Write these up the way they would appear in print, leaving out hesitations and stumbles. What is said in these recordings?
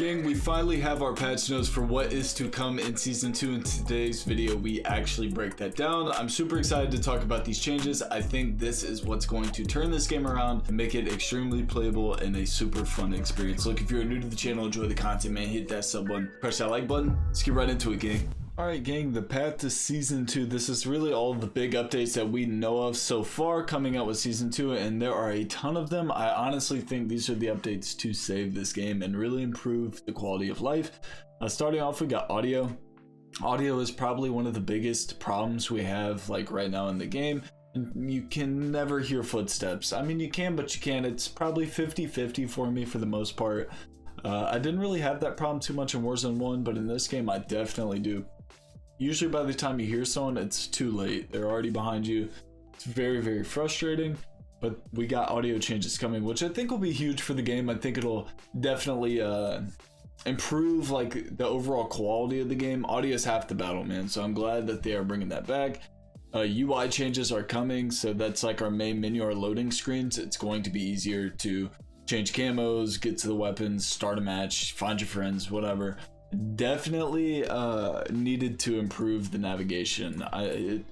Gang, we finally have our patch notes for what is to come in Season 2. In today's video, we actually break that down. I'm super excited to talk about these changes. I think this is what's going to turn this game around and make it extremely playable and a super fun experience. Look, if you're new to the channel, enjoy the content, man, hit that sub button, press that like button. Let's get right into it, gang. Alright gang, the path to Season 2, this is really all the big updates that we know of so far coming out with Season 2, and there are a ton of them. I honestly think these are the updates to save this game and really improve the quality of life. Starting off, we got audio. Audio is probably one of the biggest problems we have like right now in the game. You can never hear footsteps. I mean, you can, but you can't. It's probably 50-50 for me for the most part. I didn't really have that problem too much in Warzone 1, but in this game I definitely do. Usually by the time you hear someone, it's too late. They're already behind you. It's very, very frustrating, but we got audio changes coming, which I think will be huge for the game. I think it'll definitely improve like the overall quality of the game. Audio is half the battle, man, so I'm glad that they are bringing that back. UI changes are coming, so that's like our main menu, our loading screens. It's going to be easier to change camos, get to the weapons, start a match, find your friends, whatever. Definitely needed to improve the navigation.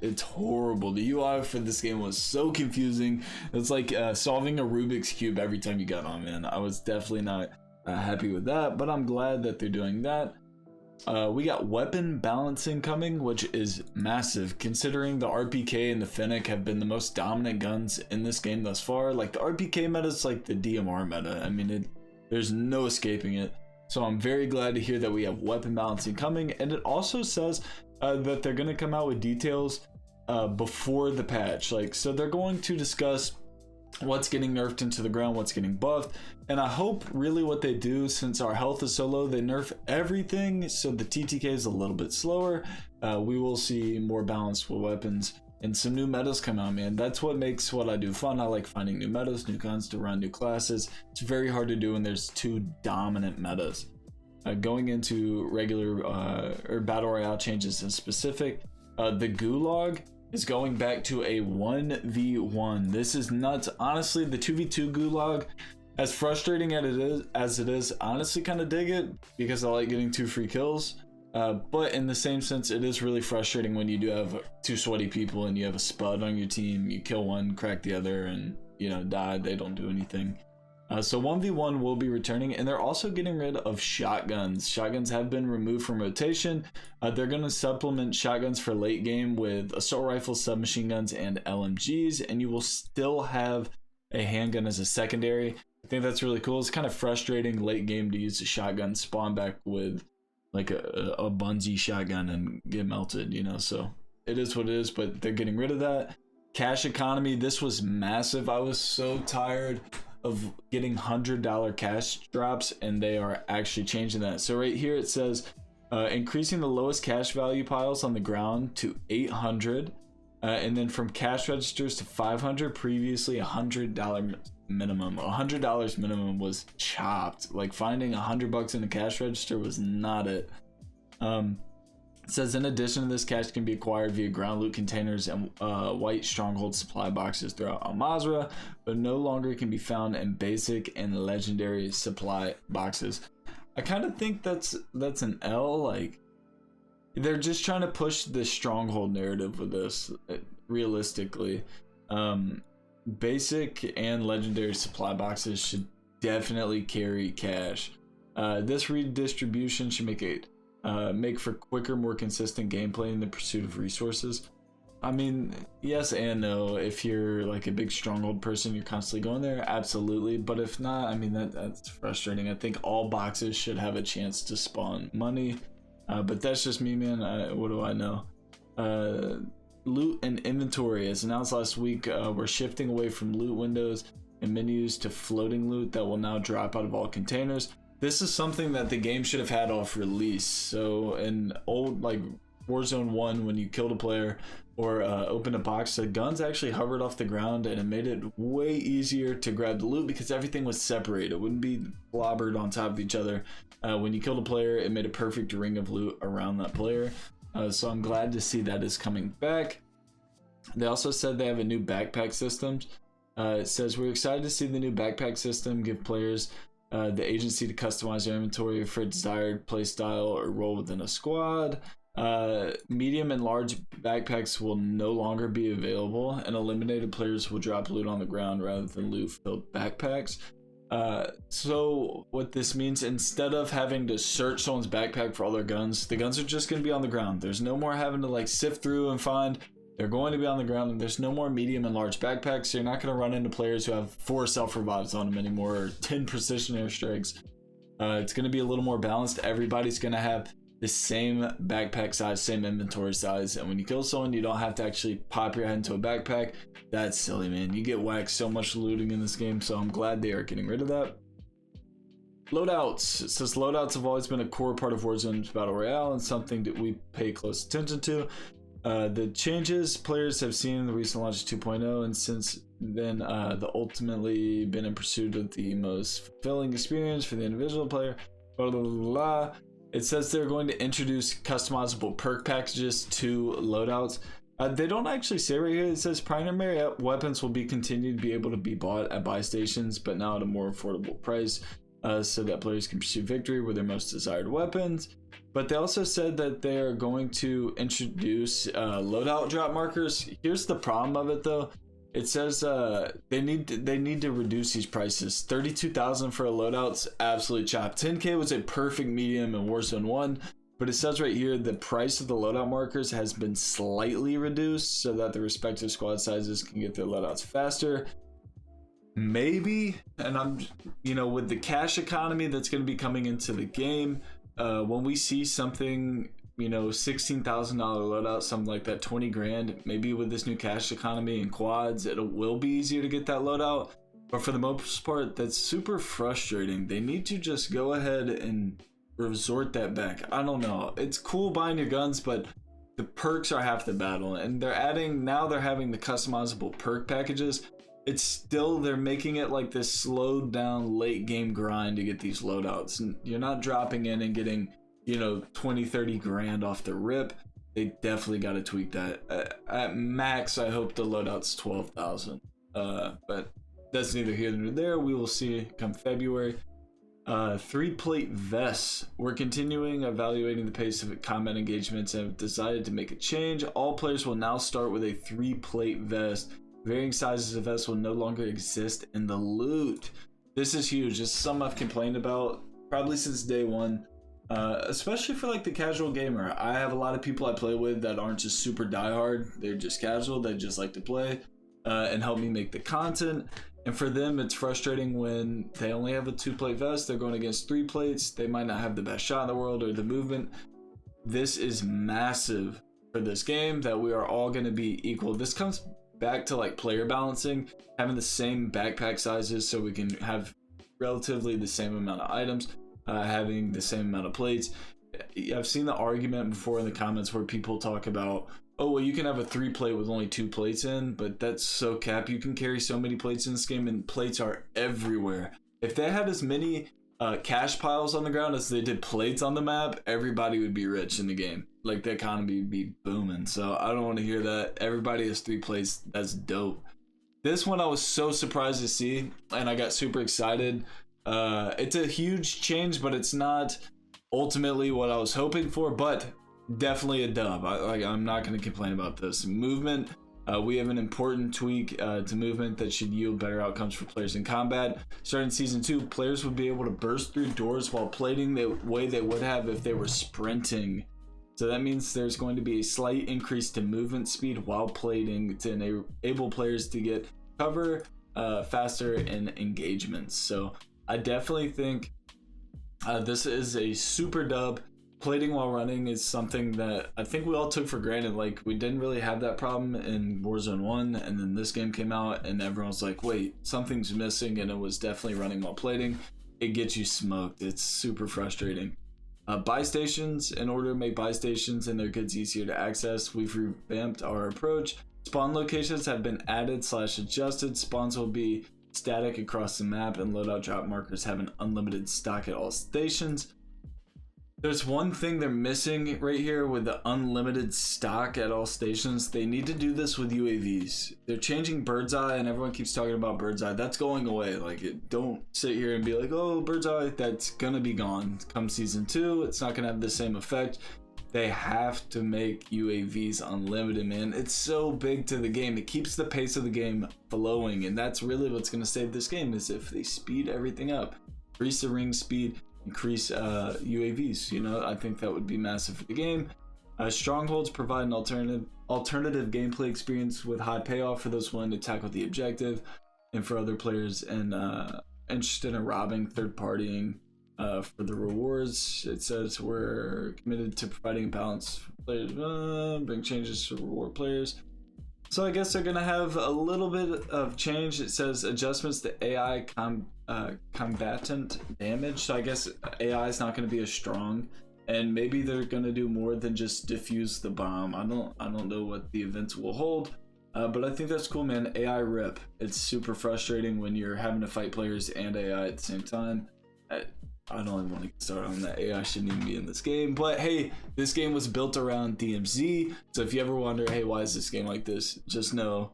It's horrible. The UI for this game was so confusing. It's like solving a Rubik's Cube every time you got on, man. I was definitely not happy with that, but I'm glad that they're doing that. We got weapon balancing coming, which is massive considering the RPK and the Fennec have been the most dominant guns in this game thus far. Like the RPK meta is like the DMR meta. I mean, there's no escaping it. So I'm very glad to hear that we have weapon balancing coming, and it also says that they're going to come out with details before the patch. Like, so they're going to discuss what's getting nerfed into the ground, what's getting buffed, and I hope really what they do, since our health is so low, they nerf everything so the TTK is a little bit slower. We will see more balanced weapons and some new metas come out, man. That's what makes what I do fun. I like finding new metas, new guns to run, new classes. It's very hard to do when there's two dominant metas. Going into regular or battle royale changes in specific, the gulag is going back to a 1v1. This is nuts. Honestly, the 2v2 gulag, as frustrating as it is, honestly kind of dig it because I like getting 2 free kills. But in the same sense, it is really frustrating when you do have 2 sweaty people and you have a spud on your team. You kill one, crack the other, and die. They don't do anything. So 1v1 will be returning, and they're also getting rid of shotguns. Shotguns have been removed from rotation. They're going to supplement shotguns for late game with assault rifles, submachine guns, and LMGs, and you will still have a handgun as a secondary. I think that's really cool. It's kind of frustrating late game to use a shotgun, spawn back with like a Bungie shotgun and get melted, so it is what it is, but they're getting rid of that. Cash economy, this was massive. I was so tired of getting $100 cash drops, and they are actually changing that. So right here it says increasing the lowest cash value piles on the ground to 800, and then from cash registers to 500. Previously $100 minimum. $100 minimum was chopped. Like finding $100 in a cash register was not it. It says in addition to this, cash can be acquired via ground loot containers and white stronghold supply boxes throughout Al Mazrah, but no longer can be found in basic and legendary supply boxes. I kind of think that's an L. Like, they're just trying to push the stronghold narrative with this. Realistically, basic and legendary supply boxes should definitely carry cash. This redistribution should make for quicker, more consistent gameplay in the pursuit of resources. I mean, yes and no. If you're like a big stronghold person, you're constantly going there, absolutely. But if not, I mean, that's frustrating. I think all boxes should have a chance to spawn money, but that's just me, man. What do I know? Loot and inventory, as announced last week, we're shifting away from loot windows and menus to floating loot that will now drop out of all containers. This is something that the game should have had off release. So in old like Warzone 1, when you killed a player or opened a box, the guns actually hovered off the ground, and it made it way easier to grab the loot because everything was separated. It wouldn't be blobbered on top of each other. When you killed a player, it made a perfect ring of loot around that player. So I'm glad to see that is coming back. They also said they have a new backpack system. It says, we're excited to see the new backpack system give players the agency to customize your inventory for a desired playstyle or role within a squad. Medium and large backpacks will no longer be available, and eliminated players will drop loot on the ground rather than loot filled backpacks. So what this means, instead of having to search someone's backpack for all their guns, the guns are just going to be on the ground. There's no more having to like sift through and find. They're going to be on the ground, and there's no more medium and large backpacks, so you're not going to run into players who have 4 self-revives on them anymore, or 10 precision airstrikes. It's going to be a little more balanced. Everybody's going to have the same backpack size, same inventory size, and when you kill someone, you don't have to actually pop your head into a backpack. That's silly, man. You get whacked so much looting in this game, so I'm glad they are getting rid of that. Loadouts. It says loadouts have always been a core part of Warzone's Battle Royale and something that we pay close attention to. The changes players have seen in the recent launch 2.0, and since then the ultimately been in pursuit of the most fulfilling experience for the individual player. Blah, blah, blah, blah. It says they're going to introduce customizable perk packages to loadouts. They don't actually say right here. It says primary weapons will be continued to be able to be bought at buy stations, but now at a more affordable price, so that players can pursue victory with their most desired weapons. But they also said that they're going to introduce loadout drop markers. Here's the problem of it though. It says they need to reduce these prices. 32,000 for a loadout's absolute chop. 10k was a perfect medium in Warzone 1, but it says right here the price of the loadout markers has been slightly reduced so that the respective squad sizes can get their loadouts faster. Maybe, and I'm, you know, with the cash economy that's going to be coming into the game, when we see something, you know, $16,000 loadout, something like that, 20 grand, maybe with this new cash economy and quads, it will be easier to get that loadout. But for the most part, that's super frustrating. They need to just go ahead and resort that back. I don't know. It's cool buying your guns, but the perks are half the battle. And they're having the customizable perk packages. It's still, they're making it like this slowed down late game grind to get these loadouts. And you're not dropping in and getting, you know, 20-30 grand off the rip. They definitely got to tweak that. At max, I hope the loadout's 12,000. But that's neither here nor there. We will see come February. 3-plate vests. We're continuing evaluating the pace of combat engagements and have decided to make a change. All players will now start with a 3-plate vest. Varying sizes of vests will no longer exist in the loot. This is huge. This is something I've complained about probably since day one. Especially for like the casual gamer. I have a lot of people I play with that aren't just super diehard. They're just casual. They just like to play and help me make the content. And for them, it's frustrating when they only have a 2-plate vest. They're going against 3 plates. They might not have the best shot in the world or the movement. This is massive for this game, that we are all going to be equal. This comes back to like player balancing, having the same backpack sizes so we can have relatively the same amount of items. Having the same amount of plates. I've seen the argument before in the comments where people talk about, oh well, you can have a 3-plate with only 2 plates in, but that's so cap. You can carry so many plates in this game, and plates are everywhere. If they had as many cash piles on the ground as they did plates on the map, everybody would be rich in the game. Like the economy would be booming. So I don't want to hear that. Everybody has 3 plates. That's dope. This one I was so surprised to see, and I got super excited. It's a huge change, but it's not ultimately what I was hoping for, but definitely a dub. I'm not going to complain about this. Movement, we have an important tweak to movement that should yield better outcomes for players in combat. Starting season 2, players would be able to burst through doors while plating the way they would have if they were sprinting. So that means there's going to be a slight increase to movement speed while plating to enable players to get cover faster in engagements. So I definitely think this is a super dub. Plating while running is something that I think we all took for granted. Like, we didn't really have that problem in Warzone 1, and then this game came out and everyone was like, wait, something's missing, and it was definitely running while plating. It gets you smoked. It's super frustrating. Buy stations, in order to make buy stations and their goods easier to access, we've revamped our approach. Spawn locations have been added / adjusted. Spawns will be static across the map, and loadout drop markers have an unlimited stock at all stations. There's one thing they're missing right here with the unlimited stock at all stations. They need to do this with UAVs. They're changing Bird's Eye, and everyone keeps talking about Bird's Eye. That's going away. Like, don't sit here and be like, oh, Bird's Eye, that's gonna be gone come season 2. It's not gonna have the same effect. They have to make UAVs unlimited, man. It's so big to the game. It keeps the pace of the game flowing, and that's really what's gonna save this game, is if they speed everything up. Increase the ring speed, increase UAVs. You know, I think that would be massive for the game. Strongholds provide an alternative gameplay experience with high payoff for those willing to tackle the objective, and for other players and interested in robbing, third partying for the rewards. It says we're committed to providing a balance for players, bring changes to reward players. So I guess they're gonna have a little bit of change. It says adjustments to AI combatant damage. So I guess AI is not gonna be as strong, and maybe they're gonna do more than just defuse the bomb. I don't know what the events will hold, but I think that's cool, man. AI rip. It's super frustrating when you're having to fight players and AI at the same time. I don't even want to get started on that. AI shouldn't even be in this game. But hey, this game was built around DMZ. So if you ever wonder, hey, why is this game like this? Just know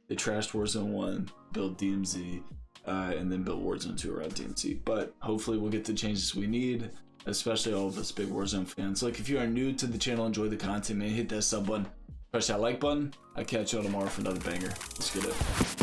they trashed Warzone 1, built DMZ, and then built Warzone 2 around DMZ. But hopefully we'll get the changes we need, especially all of us big Warzone fans. Like, if you are new to the channel, enjoy the content, man, hit that sub button, push that like button. I'll catch you all tomorrow for another banger. Let's get it.